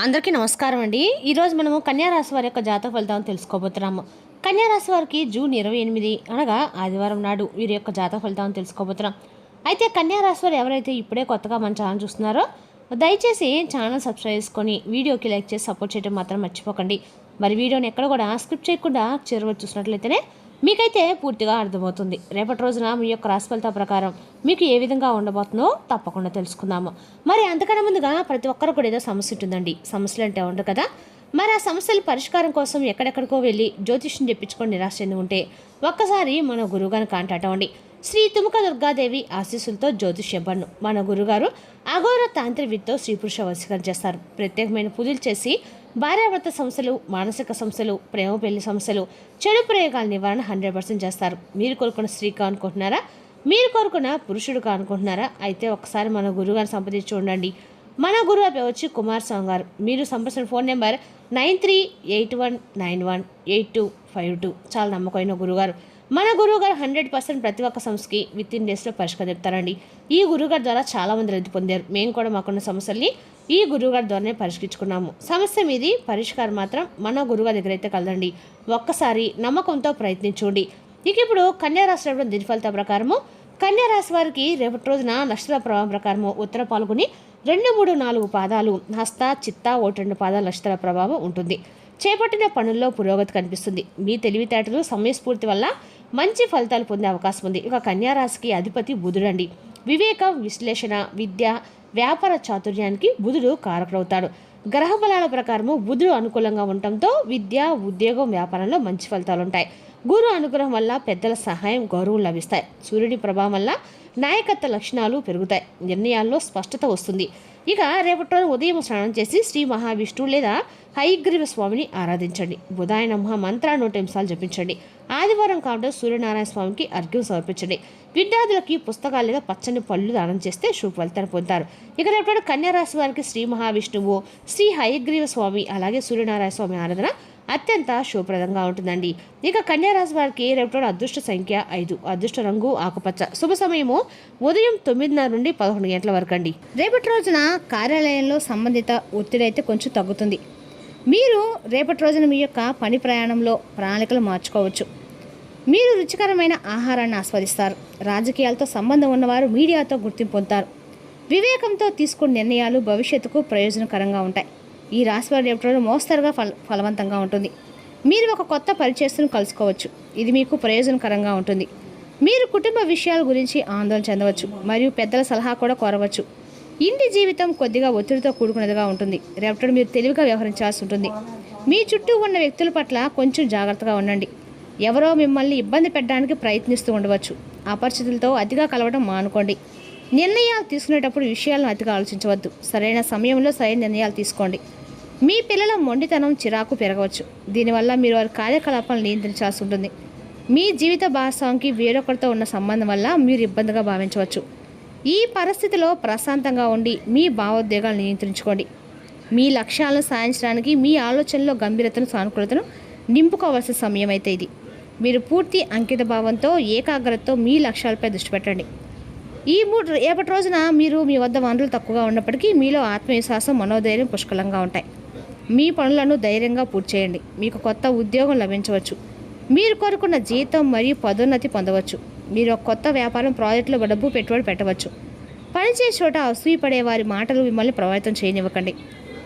అందరికీ నమస్కారం అండి. ఈరోజు మనము కన్యా రాశి వారి యొక్క జాతక ఫలితాలను తెలుసుకోబోతున్నాము. కన్యా రాశి వారికి జూన్ 28 అనగా ఆదివారం నాడు వీరి యొక్క జాతక ఫలితాలను తెలుసుకోబోతున్నాం. అయితే కన్యా రాశి వారు ఎవరైతే ఇప్పుడే కొత్తగా మన ఛానల్ చూస్తున్నారో దయచేసి ఛానల్ సబ్స్క్రైబ్ చేసుకొని వీడియోకి లైక్ చేసి సపోర్ట్ చేయడం మాత్రం మర్చిపోకండి. మరి వీడియోని ఎక్కడ కూడా స్కిప్ చేయకుండా చివరి చూసినట్లయితేనే మీకైతే పూర్తిగా అర్థమవుతుంది. రేపటి రోజున మీ యొక్క రాశి ఫలితాల ప్రకారం మీకు ఏ విధంగా ఉండబోతుందో తప్పకుండా తెలుసుకుందాము. మరి అంతకన్నా ముందుగా ప్రతి ఒక్కరు కూడా ఏదో సమస్య ఉంటుందండి. సమస్యలు అంటే ఉండదు కదా. మరి ఆ సమస్యల పరిష్కారం కోసం ఎక్కడెక్కడికో వెళ్ళి జ్యోతిష్యం చెప్పించుకొని నిరాశ చెంది ఉంటే ఒక్కసారి మన గురువుగారిని కాంటాక్ట్ అవ్వండి. శ్రీ తుముక దుర్గాదేవి ఆశీస్సులతో జ్యోతిష్యం పన్ను మన గురుగారు అఘోర తాంత్రివిద్తో స్త్రీ పురుష వశీకరణ చేస్తారు. ప్రత్యేకమైన పూజలు చేసి భార్యాభర్త సమస్యలు, మానసిక సమస్యలు, ప్రేమ పెళ్లి సమస్యలు, చెడు ప్రయోగాల నివారణ 100% చేస్తారు. మీరు కోరుకున్న స్త్రీగా అనుకుంటున్నారా? మీరు కోరుకున్న పురుషుడుగా అనుకుంటున్నారా? అయితే ఒకసారి మన గురుగారిని సంప్రదించి చూడండి. మన గురువు వచ్చి కుమారస్వామి గారు. మీరు సంప్రదించిన ఫోన్ నెంబర్ 9381918252. చాలా నమ్మకమైన గురుగారు. మన గురువుగారు 100% ప్రతి ఒక్క సమస్యకి విత్-ఇన్ డేస్లో పరిష్కారం చెప్తారండి. ఈ గురువుగారి ద్వారా చాలామంది రద్దు పొందారు. మేము కూడా మాకున్న సమస్యల్ని ఈ గురువుగారి ద్వారానే పరిష్కరించుకున్నాము. సమస్య మీది పరిష్కారం మాత్రం మన గురువుగారి దగ్గర అయితే కలదండి. ఒక్కసారి నమ్మకంతో ప్రయత్నించండి. ఇక ఇప్పుడు కన్యా రాశి దీని ఫలితాల ప్రకారము కన్యా రాశి వారికి రేపటి రోజున నక్షత్ర ప్రభావం ప్రకారము ఉత్తర పాల్గొని 2, 3, 4 పాదాలు, హస్త, చిత్త 1, 2 పాదాల నక్షత్ర ప్రభావం ఉంటుంది. చేపట్టిన పనుల్లో పురోగతి కనిపిస్తుంది. మీ తెలివితేటలు, సమయస్ఫూర్తి వల్ల మంచి ఫలితాలు పొందే అవకాశం ఉంది. ఇక కన్యా రాశికి అధిపతి బుధుడండి. వివేకం, విశ్లేషణ, విద్య, వ్యాపార చాతుర్యానికి బుధుడు కారకుడవుతాడు. గ్రహ బలాల ప్రకారము బుధుడు అనుకూలంగా ఉండటంతో విద్య, ఉద్యోగం, వ్యాపారంలో మంచి ఫలితాలు ఉంటాయి. గురు అనుగ్రహం వల్ల పెద్దల సహాయం, గౌరవం లభిస్తాయి. సూర్యుడి ప్రభావం వల్ల నాయకత్వ లక్షణాలు పెరుగుతాయి. నిర్ణయాల్లో స్పష్టత వస్తుంది. ఇక రేపటి రోజు ఉదయం స్నానం చేసి శ్రీ మహావిష్ణువు లేదా హయగ్రీవ స్వామిని ఆరాధించండి. బుధాయ నమః మంత్రాన్ని 100 నిమిషాలు జపించండి. ఆదివారం కావడం సూర్యనారాయణ స్వామికి అర్ఘ్యం సమర్పించండి. విద్యార్థులకి పుస్తకాలు లేదా పచ్చని పళ్ళు దానం చేస్తే శుభ ఫలితాన్ని పొందుతారు. ఇక రేపటి కన్యా రాశి వారికి శ్రీ మహావిష్ణువు, శ్రీ హయగ్రీవ స్వామి అలాగే సూర్యనారాయణ స్వామి ఆరాధన అత్యంత శుభప్రదంగా ఉంటుందండి. ఇక కన్యా రాశి వారికి రేపటి అదృష్ట సంఖ్య 5, అదృష్ట రంగు ఆకుపచ్చ, శుభ సమయము ఉదయం 9:30 నుండి 11 గంటల వరకు అండి. రేపటి రోజున కార్యాలయంలో సంబంధిత ఒత్తిడి అయితే కొంచెం తగ్గుతుంది. మీరు రేపటి రోజున మీ యొక్క పని ప్రయాణంలో ప్రణాళికలు మార్చుకోవచ్చు. మీరు రుచికరమైన ఆహారాన్ని ఆస్వాదిస్తారు. రాజకీయాలతో సంబంధం ఉన్నవారు మీడియాతో గుర్తింపు పొందుతారు. వివేకంతో తీసుకున్న నిర్ణయాలు భవిష్యత్తుకు ప్రయోజనకరంగా ఉంటాయి. ఈ రాశి వారి రేపటి రోజు మోస్తరుగా ఫలవంతంగా ఉంటుంది. మీరు ఒక కొత్త పరిచయస్తును కలుసుకోవచ్చు. ఇది మీకు ప్రయోజనకరంగా ఉంటుంది. మీరు కుటుంబ విషయాల గురించి ఆందోళన చెందవచ్చు మరియు పెద్దల సలహా కూడా కోరవచ్చు. ఇంటి జీవితం కొద్దిగా ఒత్తిడితో కూడుకున్నదిగా ఉంటుంది. రేపటి మీరు తెలివిగా వ్యవహరించాల్సి ఉంటుంది. మీ చుట్టూ ఉన్న వ్యక్తుల పట్ల కొంచెం జాగ్రత్తగా ఉండండి. ఎవరో మిమ్మల్ని ఇబ్బంది పెట్టడానికి ప్రయత్నిస్తూ ఉండవచ్చు. అపరిచితులతో అతిగా కలవడం మానుకోండి. నిర్ణయాలు తీసుకునేటప్పుడు విషయాలను అతిగా ఆలోచించవద్దు. సరైన సమయంలో సరైన నిర్ణయాలు తీసుకోండి. మీ పిల్లల మొండితనం, చిరాకు పెరగవచ్చు. దీనివల్ల మీరు వారి కార్యకలాపాలను నియంత్రించాల్సి ఉంటుంది. మీ జీవిత భాగస్వామికి వేరొకరితో ఉన్న సంబంధం వల్ల మీరు ఇబ్బందిగా భావించవచ్చు. ఈ పరిస్థితిలో ప్రశాంతంగా ఉండి మీ భావోద్వేగాలను నియంత్రించుకోండి. మీ లక్ష్యాలను సాధించడానికి మీ ఆలోచనలో గంభీరతను, సానుకూలతను నింపుకోవాల్సిన సమయం అయితే ఇది. మీరు పూర్తి అంకిత భావంతో, ఏకాగ్రతతో మీ లక్ష్యాలపై దృష్టి పెట్టండి. రేపటి రోజున మీరు మీ వద్ద వనరులు తక్కువగా ఉన్నప్పటికీ మీలో ఆత్మవిశ్వాసం, మనోధైర్యం పుష్కలంగా ఉంటాయి. మీ పనులను ధైర్యంగా పూర్తి చేయండి. మీకు కొత్త ఉద్యోగం లభించవచ్చు. మీరు కోరుకున్న జీతం మరియు పదోన్నతి పొందవచ్చు. మీరు ఒక కొత్త వ్యాపారం, ప్రాజెక్టులో డబ్బు పెట్టుబడి పెట్టవచ్చు. పనిచేసే చోట అసూయపడే వారి మాటలు మిమ్మల్ని ప్రభావితం చేయనివ్వకండి.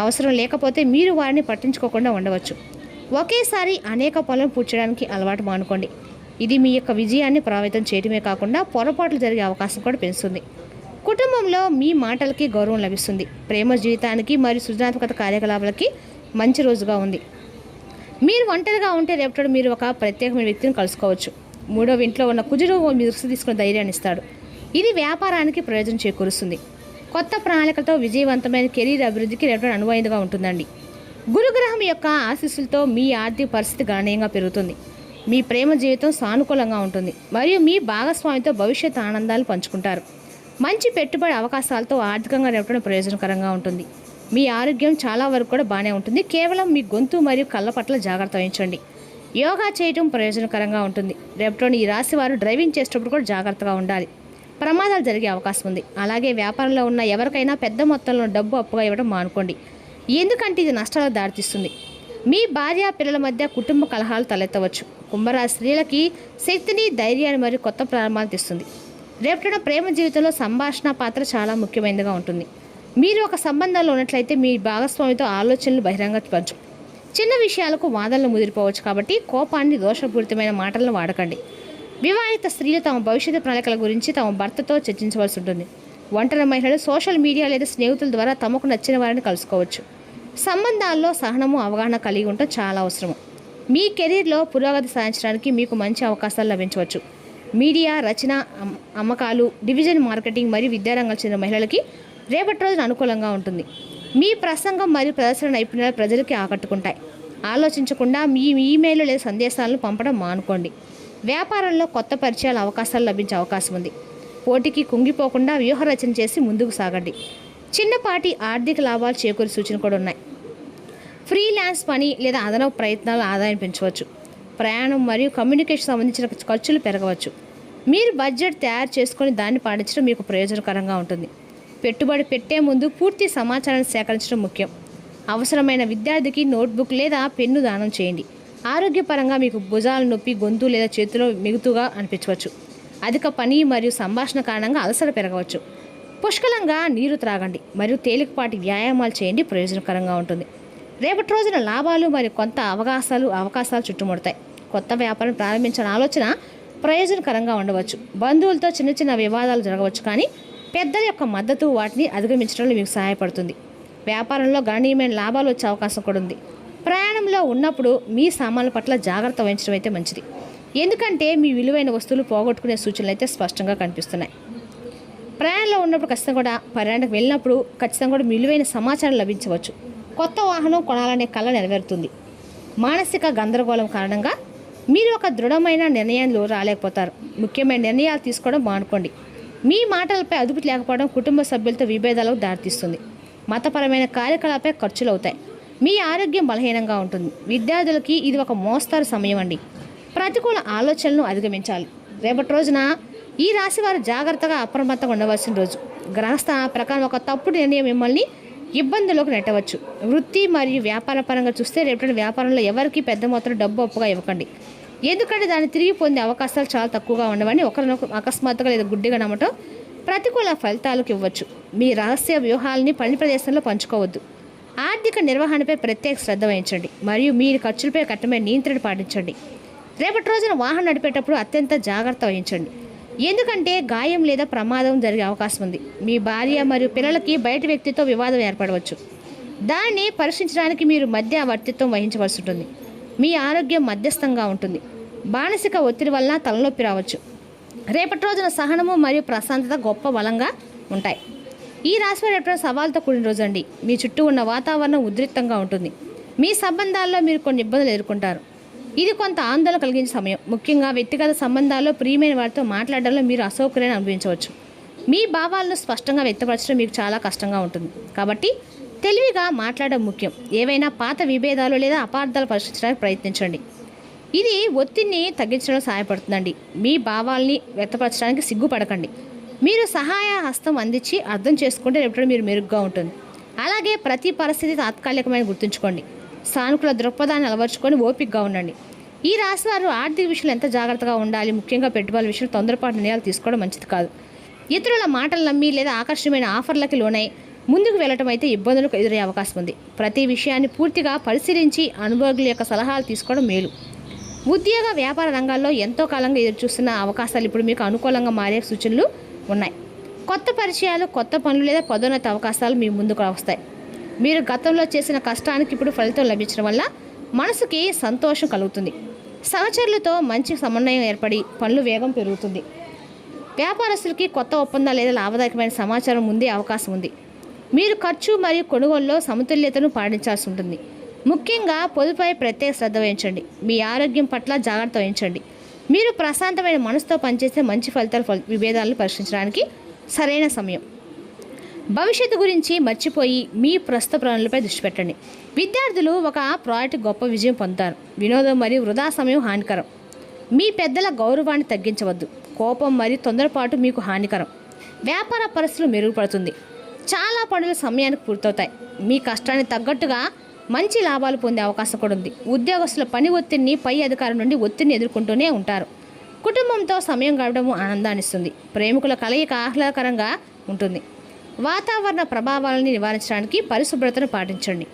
అవసరం లేకపోతే మీరు వారిని పట్టించుకోకుండా ఉండవచ్చు. ఒకేసారి అనేక పనులను పూర్తి చేయడానికి అలవాటు మానుకోండి. ఇది మీ యొక్క విజయాన్ని ప్రభావితం చేయడమే కాకుండా పొరపాట్లు జరిగే అవకాశం కూడా పెంచుతుంది. కుటుంబంలో మీ మాటలకి గౌరవం లభిస్తుంది. ప్రేమ జీవితానికి మరియు సృజనాత్మక కార్యకలాపాలకి మంచి రోజుగా ఉంది. మీరు ఒంటరిగా ఉంటే రేపటి మీరు ఒక ప్రత్యేకమైన వ్యక్తిని కలుసుకోవచ్చు. మూడవ ఇంట్లో ఉన్న కుజుడు మీరు తీసుకున్న ధైర్యాన్ని ఇస్తాడు. ఇది వ్యాపారానికి ప్రయోజనం చేకూరుస్తుంది. కొత్త ప్రణాళికలతో విజయవంతమైన కెరీర్ అభివృద్ధికి రేపటి అనువైనదిగా ఉంటుందండి. గురుగ్రహం యొక్క ఆశీస్సులతో మీ ఆర్థిక పరిస్థితి గణనీయంగా పెరుగుతుంది. మీ ప్రేమ జీవితం సానుకూలంగా ఉంటుంది మరియు మీ భాగస్వామితో భవిష్యత్ ఆనందాలు పంచుకుంటారు. మంచి పెట్టుబడి అవకాశాలతో ఆర్థికంగా రేపటి ప్రయోజనకరంగా ఉంటుంది. మీ ఆరోగ్యం చాలా వరకు కూడా బాగానే ఉంటుంది. కేవలం మీ గొంతు మరియు కళ్ళ పట్ల జాగ్రత్త వహించండి. యోగా చేయడం ప్రయోజనకరంగా ఉంటుంది. రేపటి ఈ రాశి వారు డ్రైవింగ్ చేసేటప్పుడు కూడా జాగ్రత్తగా ఉండాలి. ప్రమాదాలు జరిగే అవకాశం ఉంది. అలాగే వ్యాపారంలో ఉన్న ఎవరికైనా పెద్ద మొత్తంలో డబ్బు అప్పుగా ఇవ్వడం మానుకోండి. ఎందుకంటే ఇది నష్టాలకు దారితీస్తుంది. మీ భార్య పిల్లల మధ్య కుటుంబ కలహాలు తలెత్తవచ్చు. కుంభరాశి స్త్రీలకి శక్తిని, ధైర్యాన్ని మరియు కొత్త ప్రారంభాలు తెస్తుంది. రేపటిన ప్రేమ జీవితంలో సంభాషణ పాత్ర చాలా ముఖ్యమైనదిగా ఉంటుంది. మీరు ఒక సంబంధంలో ఉన్నట్లయితే మీ భాగస్వామితో ఆలోచనలు బహిరంగ పంచు. చిన్న విషయాలకు వాదనలు ముదిరిపోవచ్చు కాబట్టి కోపాన్ని, దోషపూరితమైన మాటలను వాడకండి. వివాహిత స్త్రీలు తమ భవిష్యత్తు ప్రణాళికల గురించి తమ భర్తతో చర్చించవలసి ఉంటుంది. ఒంటరి మహిళలు సోషల్ మీడియా లేదా స్నేహితుల ద్వారా తమకు నచ్చిన వారిని కలుసుకోవచ్చు. సంబంధాల్లో సహనము, అవగాహన కలిగి ఉండటం చాలా అవసరం. మీ కెరీర్లో పురోగతి సాధించడానికి మీకు మంచి అవకాశాలు లభించవచ్చు. మీడియా, రచన, అమ్మకాలు, డివిజన్ మార్కెటింగ్ మరియు విద్యారంగాలకు చెందిన మహిళలకి రేపటి రోజున అనుకూలంగా ఉంటుంది. మీ ప్రసంగం మరియు ప్రదర్శన నైపుణ్యాలు ప్రజలకి ఆకట్టుకుంటాయి. ఆలోచించకుండా మీ ఈమెయిల్ లేదా సందేశాలను పంపడం మానుకోండి. వ్యాపారంలో కొత్త పరిచయాల అవకాశాలు లభించే అవకాశం ఉంది. పోటీకి కుంగిపోకుండా వ్యూహ రచన చేసి ముందుకు సాగండి. చిన్నపాటి ఆర్థిక లాభాలు చేకూరే సూచనలు కూడా ఉన్నాయి. ఫ్రీలాన్స్ పని లేదా అదనపు ప్రయత్నాలు ఆదాయం పెంచవచ్చు. ప్రయాణం మరియు కమ్యూనికేషన్ సంబంధించిన ఖర్చులు పెరగవచ్చు. మీరు బడ్జెట్ తయారు చేసుకొని దాన్ని పాటించడం మీకు ప్రయోజనకరంగా ఉంటుంది. పెట్టుబడి పెట్టే ముందు పూర్తి సమాచారాన్ని సేకరించడం ముఖ్యం. అవసరమైన విద్యార్థికి నోట్బుక్ లేదా పెన్ను దానం చేయండి. ఆరోగ్యపరంగా మీకు భుజాల నొప్పి, గొంతు లేదా చేతిలో మిగుతుగా అనిపించవచ్చు. అధిక పని మరియు సంభాషణ కారణంగా అలసట పెరగవచ్చు. పుష్కలంగా నీరు త్రాగండి మరియు తేలికపాటి వ్యాయామాలు చేయండి, ప్రయోజనకరంగా ఉంటుంది. రేపటి రోజున లాభాలు మరియు కొంత అవకాశాలు చుట్టుముడతాయి. కొత్త వ్యాపారం ప్రారంభించిన ఆలోచన ప్రయోజనకరంగా ఉండవచ్చు. బంధువులతో చిన్న చిన్న వివాదాలు జరగవచ్చు, కానీ పెద్దల యొక్క మద్దతు వాటిని అధిగమించడంలో మీకు సహాయపడుతుంది. వ్యాపారంలో గణనీయమైన లాభాలు వచ్చే అవకాశం కూడా ఉంది. ప్రయాణంలో ఉన్నప్పుడు మీ సామాన్ల పట్ల జాగ్రత్త వహించడం అయితే మంచిది, ఎందుకంటే మీ విలువైన వస్తువులు పోగొట్టుకునే సూచనలు అయితే స్పష్టంగా కనిపిస్తున్నాయి. ప్రయాణంలో ఉన్నప్పుడు పర్యాటకు వెళ్ళినప్పుడు ఖచ్చితంగా కూడా విలువైన సమాచారం లభించవచ్చు. కొత్త వాహనం కొనాలనే కళ నెరవేరుతుంది. మానసిక గందరగోళం కారణంగా మీరు ఒక దృఢమైన నిర్ణయంలో రాలేకపోతారు. ముఖ్యమైన నిర్ణయాలు తీసుకోవడం మానుకోండి. మీ మాటలపై అదుపు లేకపోవడం కుటుంబ సభ్యులతో విభేదాలకు దారితీస్తుంది. మతపరమైన కార్యకలాపై ఖర్చులు అవుతాయి. మీ ఆరోగ్యం బలహీనంగా ఉంటుంది. విద్యార్థులకి ఇది ఒక మోస్తారు సమయం అండి. ప్రతికూల ఆలోచనలను అధిగమించాలి. రేపటి రోజున ఈ రాశి వారు జాగ్రత్తగా అప్రమత్తంగా ఉండవలసిన రోజు. గ్రహస్థాన ప్రకారం ఒక తప్పుడు నిర్ణయం మిమ్మల్ని ఇబ్బందులకు నెట్టవచ్చు. వృత్తి మరియు వ్యాపార పరంగా చూస్తే రేపటి వ్యాపారంలో ఎవరికి పెద్ద మొత్తం డబ్బు అప్పుగా ఇవ్వకండి, ఎందుకంటే దాన్ని తిరిగి పొందే అవకాశాలు చాలా తక్కువగా ఉండవని ఒకరినొకరు అకస్మాత్తుగా లేదా గుడ్డిగా నమ్మటం ప్రతికూల ఫలితాలకు ఇవ్వచ్చు. మీ రహస్య వ్యూహాలని పని ప్రదేశంలో పంచుకోవద్దు. ఆర్థిక నిర్వహణపై ప్రత్యేక శ్రద్ధ వహించండి మరియు మీ ఖర్చులపై కట్టమైన నియంత్రణ పాటించండి. రేపటి రోజున వాహనం నడిపేటప్పుడు అత్యంత జాగ్రత్త వహించండి, ఎందుకంటే గాయం లేదా ప్రమాదం జరిగే అవకాశం ఉంది. మీ భార్య మరియు పిల్లలకి బయట వ్యక్తితో వివాదం ఏర్పడవచ్చు. దాన్ని పరీక్షించడానికి మీరు మధ్యవర్తిత్వం వహించవలసి ఉంటుంది. మీ ఆరోగ్యం మధ్యస్థంగా ఉంటుంది. మానసిక ఒత్తిడి వల్ల తలనొప్పి రావచ్చు. రేపటి రోజున సహనము మరియు ప్రశాంతత గొప్ప బలంగా ఉంటాయి. ఈ రాశి రేపటి సవాల్తో కూడిన రోజు అండి. మీ చుట్టూ ఉన్న వాతావరణం ఉద్రిక్తంగా ఉంటుంది. మీ సంబంధాల్లో మీరు కొన్ని ఇబ్బందులు ఎదుర్కొంటారు. ఇది కొంత ఆందోళన కలిగించే సమయం. ముఖ్యంగా వ్యక్తిగత సంబంధాల్లో ప్రియమైన వారితో మాట్లాడడంలో మీరు అసౌకర్యాన్ని అనుభవించవచ్చు. మీ భావాలను స్పష్టంగా వ్యక్తపరచడం మీకు చాలా కష్టంగా ఉంటుంది, కాబట్టి తెలివిగా మాట్లాడడం ముఖ్యం. ఏవైనా పాత విభేదాలు లేదా అపార్థాలు పరిష్కరించడానికి ప్రయత్నించండి. ఇది ఒత్తిడిని తగ్గించడంలో సహాయపడుతుందండి. మీ భావాల్ని వ్యక్తపరచడానికి సిగ్గుపడకండి. మీరు సహాయ హస్తం అందించి అర్థం చేసుకుంటే రేపటి మీరు మెరుగ్గా ఉంటుంది. అలాగే ప్రతి పరిస్థితి తాత్కాలికమైన గుర్తుంచుకోండి. సానుకూల దృక్పథాన్ని అలవర్చుకొని ఓపికగా ఉండండి. ఈ రాశి వారు ఆర్థిక విషయంలో ఎంత జాగ్రత్తగా ఉండాలి, ముఖ్యంగా పెట్టుబడుల విషయంలో తొందరపాటు నిర్ణయాలు తీసుకోవడం మంచిది కాదు. ఇతరుల మాటలు నమ్మి లేదా ఆకర్షణీయమైన ఆఫర్లకి లోనై ముందుకు వెళ్ళటం అయితే ఇబ్బందులకు ఎదురయ్యే అవకాశం ఉంది. ప్రతి విషయాన్ని పూర్తిగా పరిశీలించి అనుభవజ్ఞుల యొక్క సలహాలు తీసుకోవడం మేలు. ఉద్యోగ వ్యాపార రంగాల్లో ఎంతో కాలంగా ఎదురుచూస్తున్న అవకాశాలు ఇప్పుడు మీకు అనుకూలంగా మారే సూచనలు ఉన్నాయి. కొత్త పరిచయాలు, కొత్త పనులు లేదా పదోన్నత అవకాశాలు మీ ముందుకు వస్తాయి. మీరు గతంలో చేసిన కష్టానికి ఇప్పుడు ఫలితం లభించడం వల్ల మనసుకి సంతోషం కలుగుతుంది. సహచరులతో మంచి సమన్వయం ఏర్పడి పనులు వేగం పెరుగుతుంది. వ్యాపారస్తులకి కొత్త ఒప్పందాలు లేదా లాభదాయకమైన సమాచారం ముందే అవకాశం ఉంది. మీరు ఖర్చు మరియు కొనుగోలులో సమతుల్యతను పాటించాల్సి ఉంటుంది. ముఖ్యంగా పొదుపుపై ప్రత్యేక శ్రద్ధ వహించండి. మీ ఆరోగ్యం పట్ల జాగ్రత్త వహించండి. మీరు ప్రశాంతమైన మనసుతో పనిచేస్తే మంచి విభేదాలను పరిష్కరించడానికి సరైన సమయం. భవిష్యత్తు గురించి మర్చిపోయి మీ ప్రస్తుత ప్రణాళికలపై దృష్టి పెట్టండి. విద్యార్థులు ఒక ప్రాజెక్టు గొప్ప విజయం పొందుతారు. వినోదం మరియు వృధా సమయం హానికరం. మీ పెద్దల గౌరవాన్ని తగ్గించవద్దు. కోపం మరియు తొందరపాటు మీకు హానికరం. వ్యాపార పరిస్థితులు మెరుగుపడుతుంది. చాలా పనులు సమయానికి పూర్తవుతాయి. మీ కష్టానికి తగ్గట్టుగా మంచి లాభాలు పొందే అవకాశం కూడా ఉంది. ఉద్యోగస్తుల పని ఒత్తిడిని, పై అధికారుల నుండి ఒత్తిడిని ఎదుర్కొంటూనే ఉంటారు. కుటుంబంతో సమయం గడపడం ఆనందాన్నిస్తుంది. ప్రేమికుల కలయిక ఆహ్లాదకరంగా ఉంటుంది. వాతావరణ ప్రభావాలని నివారించడానికి పరిశుభ్రతను పాటించండి.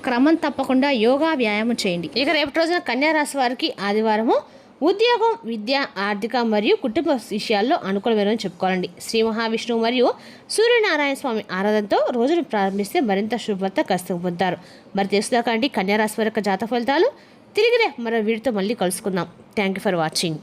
క్రమం తప్పకుండా యోగా, వ్యాయామం చేయండి. ఇక రేపటి రోజున కన్యా రాశి వారికి ఆదివారము ఉద్యోగం, విద్య, ఆర్థిక మరియు కుటుంబ విషయాల్లో అనుకూలమేనని చెప్పుకోవాలండి. శ్రీ మహావిష్ణువు మరియు సూర్యనారాయణ స్వామి ఆరాధనతో రోజును ప్రారంభిస్తే మరింత శుభ్రత కష్టం పొందుతారు. మరి తెలుసుదాకండి కన్యా రాశి వారి యొక్క జాతక ఫలితాలు. తిరిగి మరో వీడితో మళ్ళీ కలుసుకుందాం. Thank you for watching.